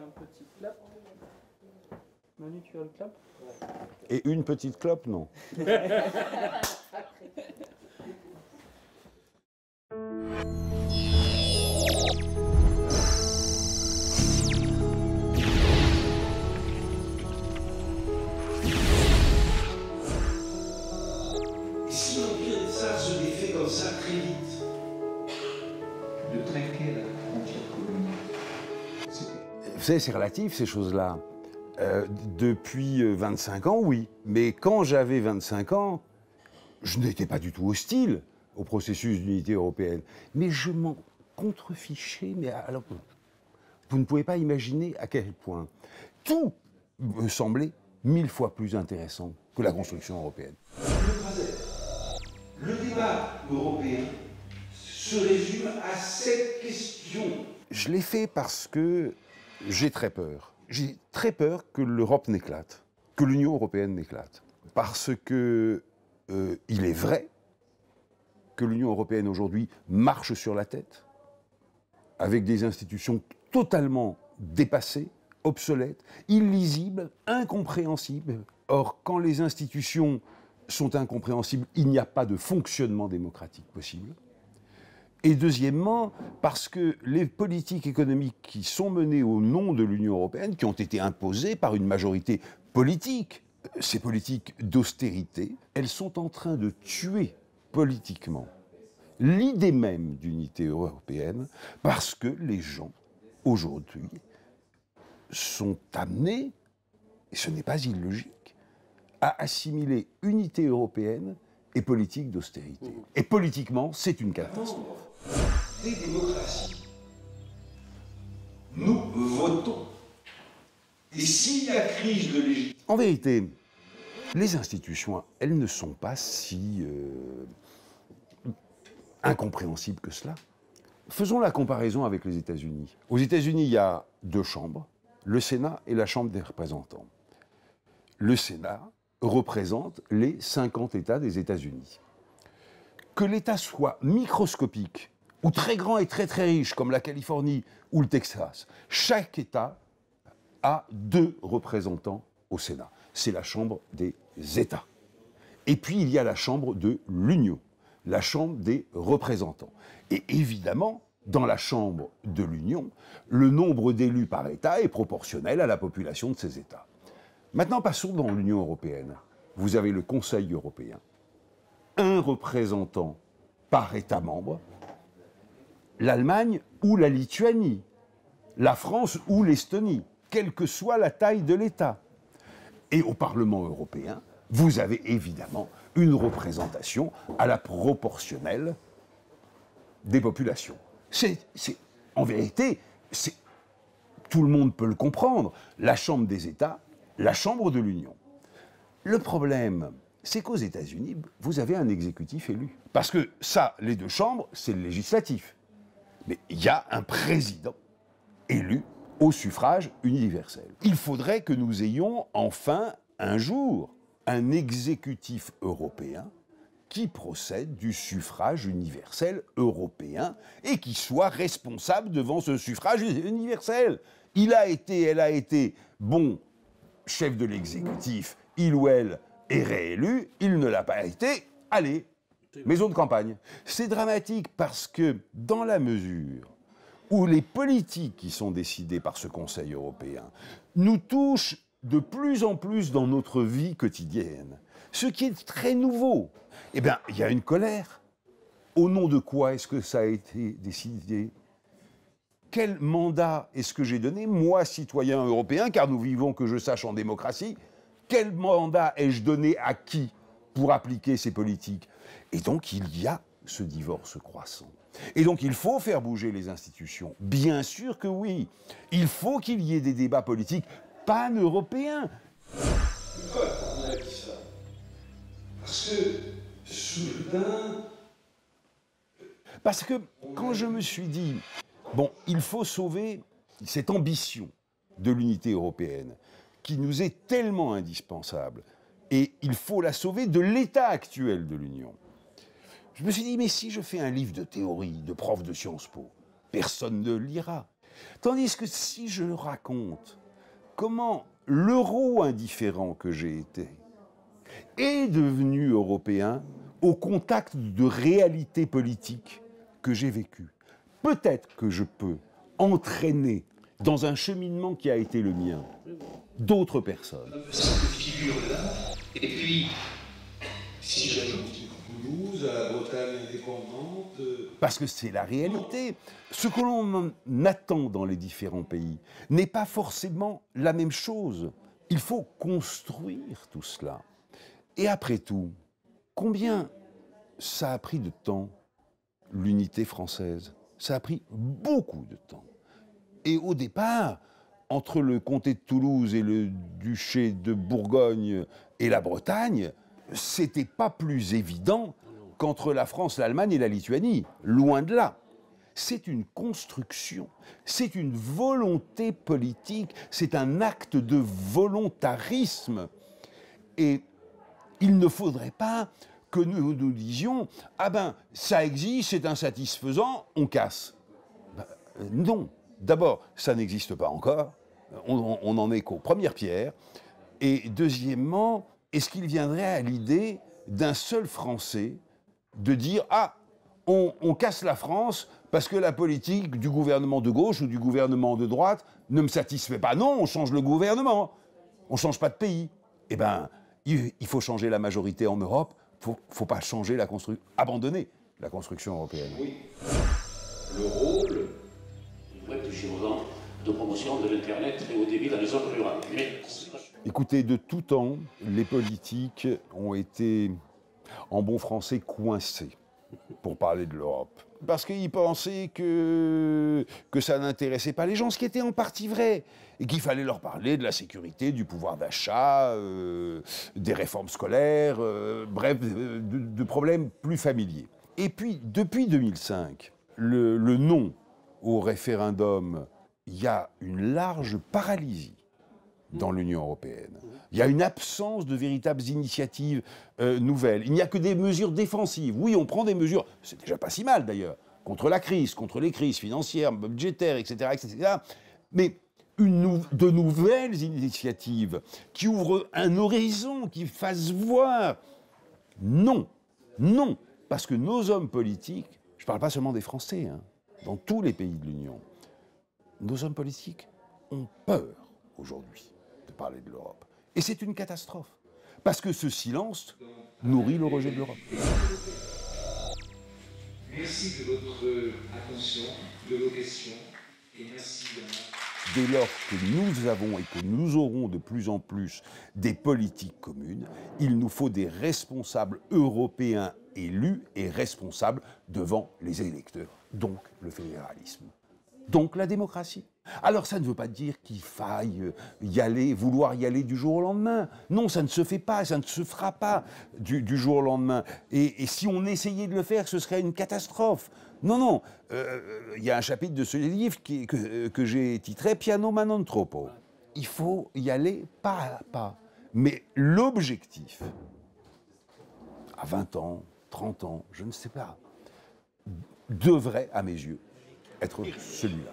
un petit clap. Manu, tu as le clap? Et une petite clope, non. Et si l'Empire des Tsars se défait comme ça très vite, de trinquer la frontière commune. Vous savez, c'est relatif, ces choses-là. Depuis 25 ans, oui. Mais quand j'avais 25 ans, je n'étais pas du tout hostile au processus d'unité européenne. Mais je m'en contrefichais. Mais alors, vous ne pouvez pas imaginer à quel point tout me semblait 1000 fois plus intéressant que la construction européenne. le débat européen se résume à cette question. Je l'ai fait parce que j'ai très peur. J'ai très peur que l'Europe n'éclate, que l'Union européenne n'éclate. Parce que il est vrai que l'Union européenne aujourd'hui marche sur la tête, avec des institutions totalement dépassées, obsolètes, illisibles, incompréhensibles. Or, quand les institutions sont incompréhensibles, il n'y a pas de fonctionnement démocratique possible. Et deuxièmement, parce que les politiques économiques qui sont menées au nom de l'Union européenne, qui ont été imposées par une majorité politique, ces politiques d'austérité, elles sont en train de tuer politiquement l'idée même d'unité européenne, parce que les gens, aujourd'hui, sont amenés, et ce n'est pas illogique, à assimiler unité européenne et politique d'austérité. Et politiquement, c'est une catastrophe. Les démocraties, nous votons. Et s'il y a crise de légitimité, En vérité, les institutions, elles ne sont pas si incompréhensibles que cela. Faisons la comparaison avec les États-Unis. Aux États-Unis, il y a deux chambres, le Sénat et la Chambre des représentants. Le Sénat représente les 50 États des États-Unis. Que l'État soit microscopique ou très grand et très très riche, comme la Californie ou le Texas, chaque État a deux représentants au Sénat. C'est la Chambre des États. Et puis il y a la Chambre de l'Union, la Chambre des représentants. Et évidemment, dans la Chambre de l'Union, le nombre d'élus par État est proportionnel à la population de ces États. Maintenant, passons dans l'Union européenne. Vous avez le Conseil européen, un représentant par État membre, l'Allemagne ou la Lituanie, la France ou l'Estonie, quelle que soit la taille de l'État. Et au Parlement européen, vous avez évidemment une représentation à la proportionnelle des populations. En vérité, tout le monde peut le comprendre. La Chambre des États, la Chambre de l'Union. Le problème, c'est qu'aux États-Unis, vous avez un exécutif élu. Parce que ça, les deux chambres, c'est le législatif. Mais il y a un président élu au suffrage universel. Il faudrait que nous ayons enfin, un jour, un exécutif européen qui procède du suffrage universel européen et qui soit responsable devant ce suffrage universel. Il a été, elle a été, bon, chef de l'exécutif, il ou elle est réélu, il ne l'a pas été, allez, maison de campagne. C'est dramatique parce que dans la mesure où les politiques qui sont décidées par ce Conseil européen nous touchent de plus en plus dans notre vie quotidienne, ce qui est très nouveau, eh bien, il y a une colère. Au nom de quoi est-ce que ça a été décidé ? Quel mandat est-ce que j'ai donné, moi, citoyen européen, car nous vivons, que je sache, en démocratie, quel mandat ai-je donné à qui pour appliquer ces politiques ? Et donc, il y a ce divorce croissant. Et donc, il faut faire bouger les institutions. Bien sûr que oui. Il faut qu'il y ait des débats politiques pan-européens. pourquoi on a dit ça? Parce que soudain, Parce que quand je me suis dit, bon, il faut sauver cette ambition de l'unité européenne, qui nous est tellement indispensable, et il faut la sauver de l'état actuel de l'Union. Je me suis dit, mais si je fais un livre de théorie, de prof de Sciences Po, personne ne le lira. Tandis que si je raconte comment l'euro indifférent que j'ai été est devenu européen au contact de réalités politiques que j'ai vécues, peut-être que je peux entraîner dans un cheminement qui a été le mien d'autres personnes. Cette figure-là, et puis, si j'ajoute Toulouse, à la Bretagne indépendante... Parce que c'est la réalité. Ce que l'on attend dans les différents pays n'est pas forcément la même chose. Il faut construire tout cela. Et après tout, combien ça a pris de temps, l'unité française? Ça a pris beaucoup de temps. Et au départ, entre le comté de Toulouse et le duché de Bourgogne et la Bretagne, c'était pas plus évident qu'entre la France, l'Allemagne et la Lituanie. Loin de là. C'est une construction, c'est une volonté politique, c'est un acte de volontarisme. Et il ne faudrait pas que nous nous disions « Ah ben, ça existe, c'est insatisfaisant, on casse ». Non. D'abord, ça n'existe pas encore. On n'en est qu'aux premières pierres. Et deuxièmement, est-ce qu'il viendrait à l'idée d'un seul Français de dire « Ah, on casse la France parce que la politique du gouvernement de gauche ou du gouvernement de droite ne me satisfait pas. Non, on change le gouvernement. On ne change pas de pays. » Eh bien, il faut changer la majorité en Europe. Il ne faut pas changer la construction, abandonner la construction européenne. Oui. Le rôle web du Gévaudan de promotion de l'Internet et au débit dans les zones rurales. Mais... Écoutez, de tout temps, les politiques ont été, en bon français, coincés pour parler de l'Europe. Parce qu'ils pensaient que ça n'intéressait pas les gens, ce qui était en partie vrai. Et qu'il fallait leur parler de la sécurité, du pouvoir d'achat, des réformes scolaires, bref, de problèmes plus familiers. Et puis, depuis 2005, le non au référendum, il y a une large paralysie dans l'Union européenne. Il y a une absence de véritables initiatives nouvelles. Il n'y a que des mesures défensives. Oui, on prend des mesures, c'est déjà pas si mal d'ailleurs, contre la crise, contre les crises financières, budgétaires, etc., etc. Mais de nouvelles initiatives qui ouvrent un horizon, qui fassent voir. Non, non, parce que nos hommes politiques, je ne parle pas seulement des Français, hein, dans tous les pays de l'Union, nos hommes politiques ont peur aujourd'hui de parler de l'Europe. Et c'est une catastrophe, parce que ce silence nourrit le rejet de l'Europe. Merci de votre attention, de vos questions, et merci Dès lors que nous avons et que nous aurons de plus en plus des politiques communes, il nous faut des responsables européens élus et responsables devant les électeurs. Donc le fédéralisme. Donc la démocratie. Alors ça ne veut pas dire qu'il faille y aller, vouloir y aller du jour au lendemain. Non, ça ne se fait pas, ça ne se fera pas du jour au lendemain. Et si on essayait de le faire, ce serait une catastrophe. Non, non. Il y a un chapitre de ce livre que j'ai titré « Piano ma non troppo ». Il faut y aller pas à pas. Mais l'objectif, à 20 ans, 30 ans, je ne sais pas, devrait, à mes yeux, être celui-là.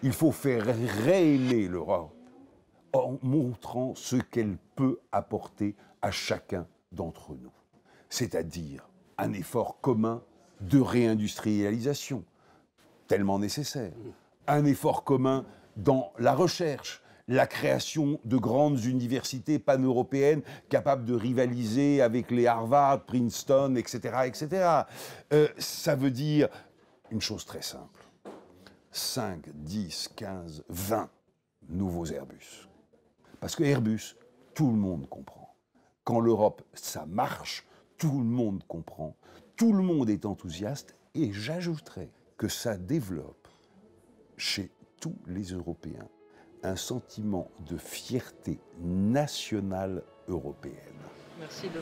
Il faut faire réaimer l'Europe en montrant ce qu'elle peut apporter à chacun d'entre nous. C'est-à-dire un effort commun de réindustrialisation, tellement nécessaire. Un effort commun dans la recherche, la création de grandes universités pan-européennes capables de rivaliser avec les Harvard, Princeton, etc., etc. Ça veut dire une chose très simple. 5, 10, 15, 20 nouveaux Airbus. Parce que Airbus, tout le monde comprend. Quand l'Europe, ça marche, tout le monde comprend, tout le monde est enthousiaste, et j'ajouterais que ça développe chez tous les Européens un sentiment de fierté nationale européenne. Merci de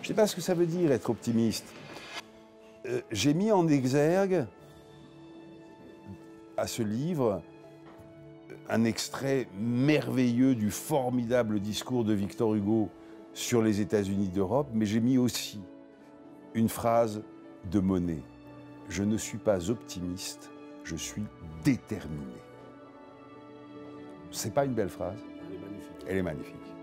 Je ne sais pas ce que ça veut dire être optimiste. J'ai mis en exergue à ce livre un extrait merveilleux du formidable discours de Victor Hugo sur les États-Unis d'Europe, mais j'ai mis aussi une phrase de Monet. Je ne suis pas optimiste, je suis déterminé. C'est pas une belle phrase? Elle est magnifique. Elle est magnifique.